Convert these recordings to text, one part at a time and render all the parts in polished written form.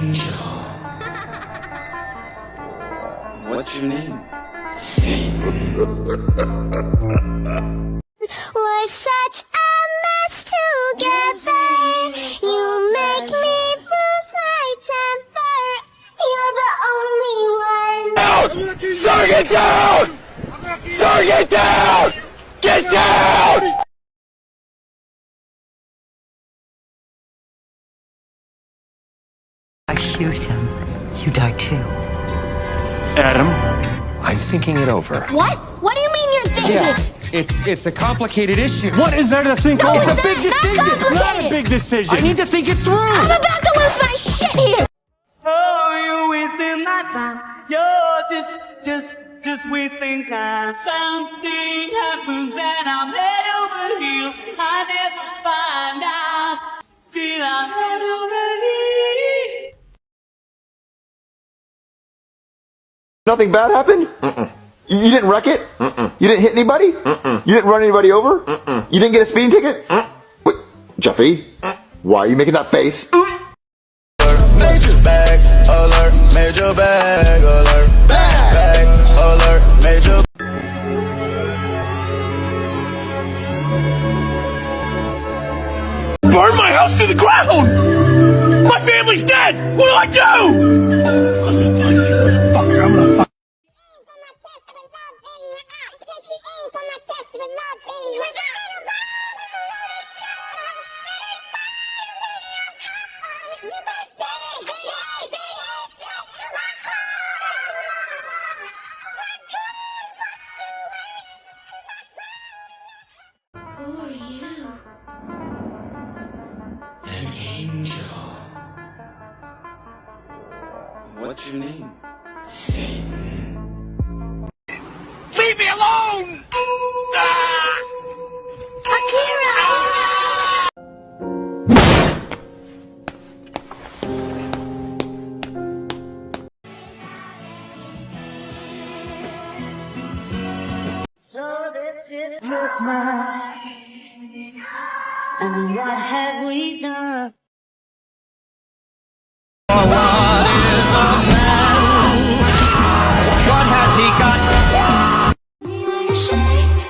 angel. What's your name? Satan. We're such a mess together. You make me lose my temper. You're the only one. Sir, get down! Sir, get down! Get down! I shoot him, you die too. Adam, I'm thinking it over. What? What do you mean you're thinking? It's a complicated issue. What is there to think No, over? it's a big decision. Not Not a big decision. I need to think it through. I'm about to lose my shit here. Oh, you're wasting my time. You're just wasting time. Something happens and I'm head over heels. I never find out till I'm head over heels. Nothing bad happened? You didn't wreck it? You didn't hit anybody? You didn't run anybody over? You didn't get a speeding ticket? Wait, Jeffy, why are you making that face? Major bag alert, major bag alert, bag alert, major. Burn my house to the ground! My family's dead! What do I do? I'm gonna find you, motherfucker. I'm gonna find Who are you? An angel. What's your name? Satan. Leave me alone! So this is Christmas, and what have we done? What has he got? 你爱着谁，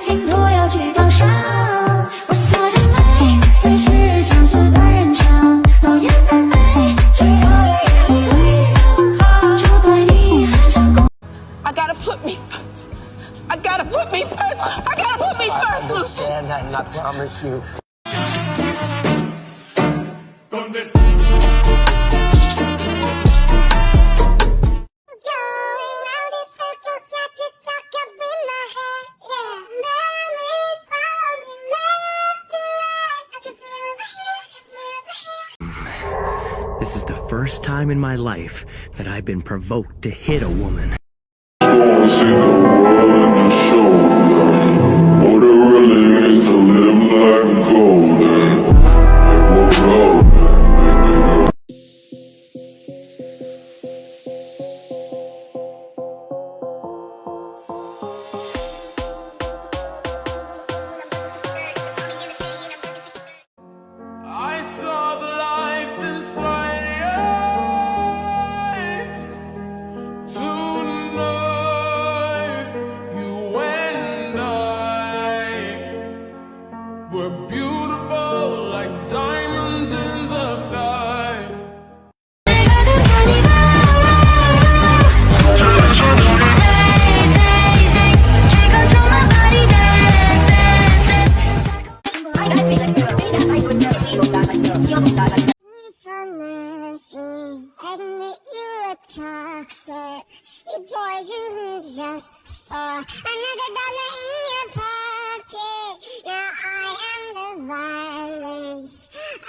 请托要去岛上。我洒着泪，最是相思的人唱。诺言分贝，只有夜里泪流。烛光里含着光。I gotta put me first. I gotta put me first. I gotta put me first, Lucius. And I promise you. This is the first time in my life that I've been provoked to hit a woman. What it really is to live life golden. I saw the life inside your eyes. Tonight, you and I were beautiful like diamonds in the sky. Admit you look toxic. You poisoned me just for another dollar in your pocket. Now I am the violence.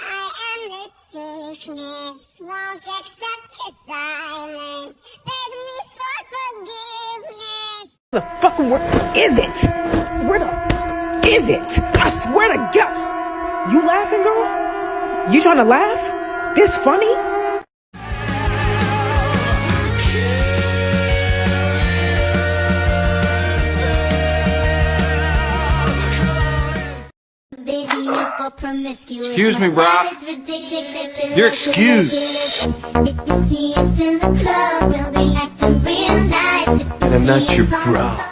I am the sickness. Won't accept your silence. Beg me for forgiveness. The fucking where is it? Where the is it? I swear to God. You laughing, girl? You trying to laugh? This funny? Excuse me, bro. You're excused. not your bro.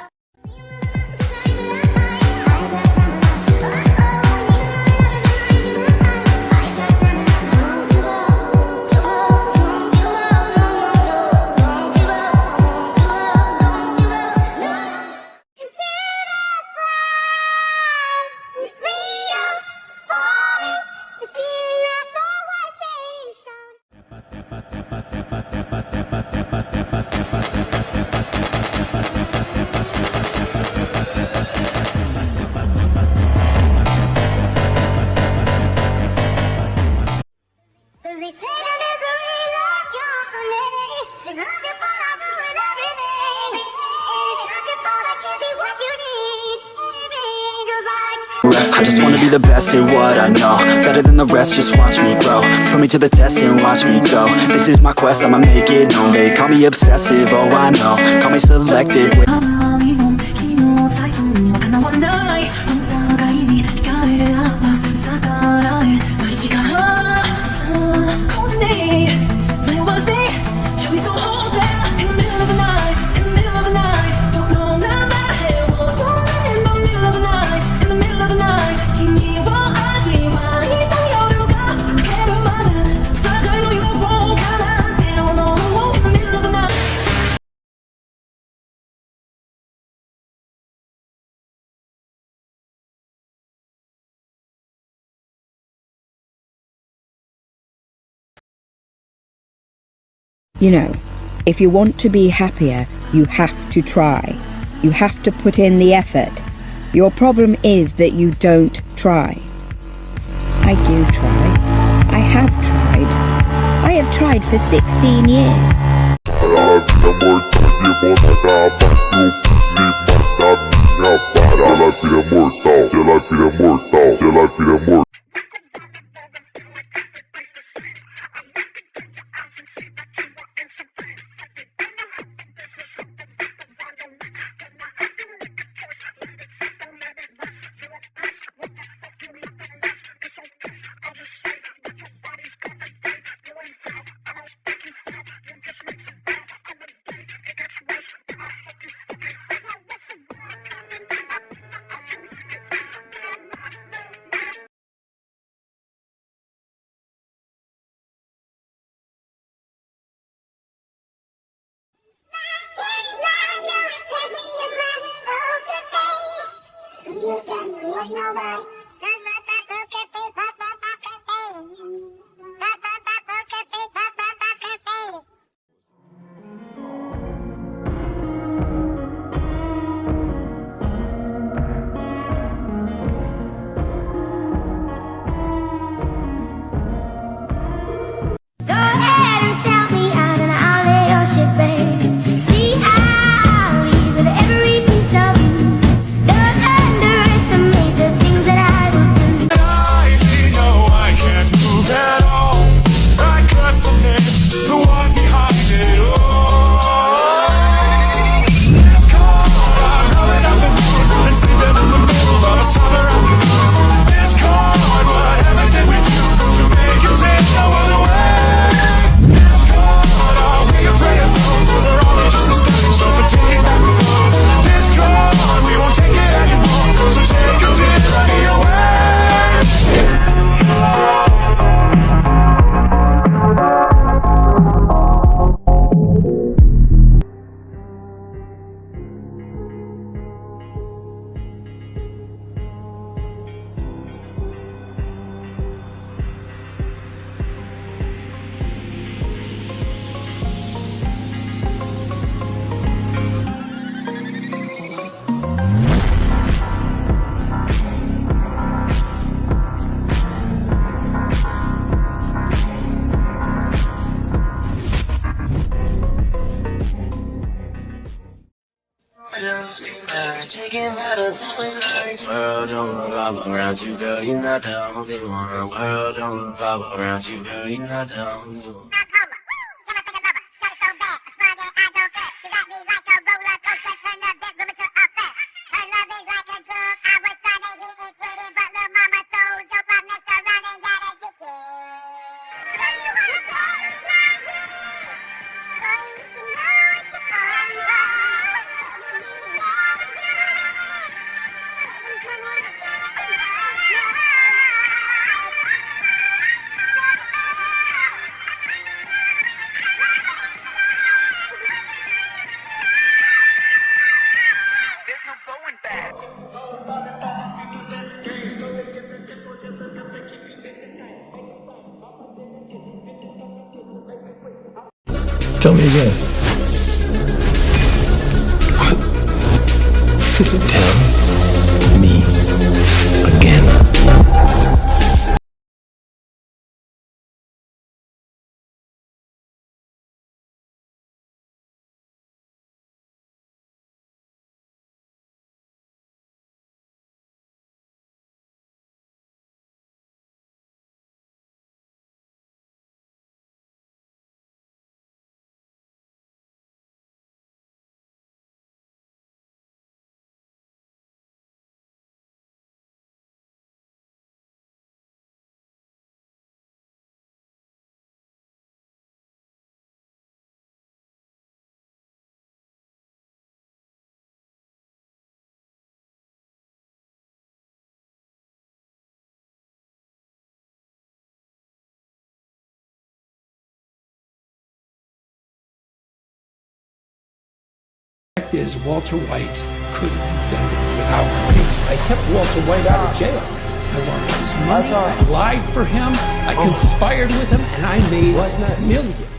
I just wanna be the best at what I know. Better than the rest, just watch me grow. Put me to the test and watch me go. This is my quest, I'ma make it known. They call me obsessive, oh I know. Call me selective. You know, if you want to be happier, you have to try. You have to put in the effort. Your problem is that you don't try. I do try. I have tried. I have tried for 16 years. World don't revolve around you, girl. You're not the only one. World don't revolve around you, girl. You're not the only one. Tell me again. What? Tell me again. Is Walter White couldn't have done it without me. I kept Walter White out of jail. I wanted his money. I lied for him. I conspired with him, and I made millions.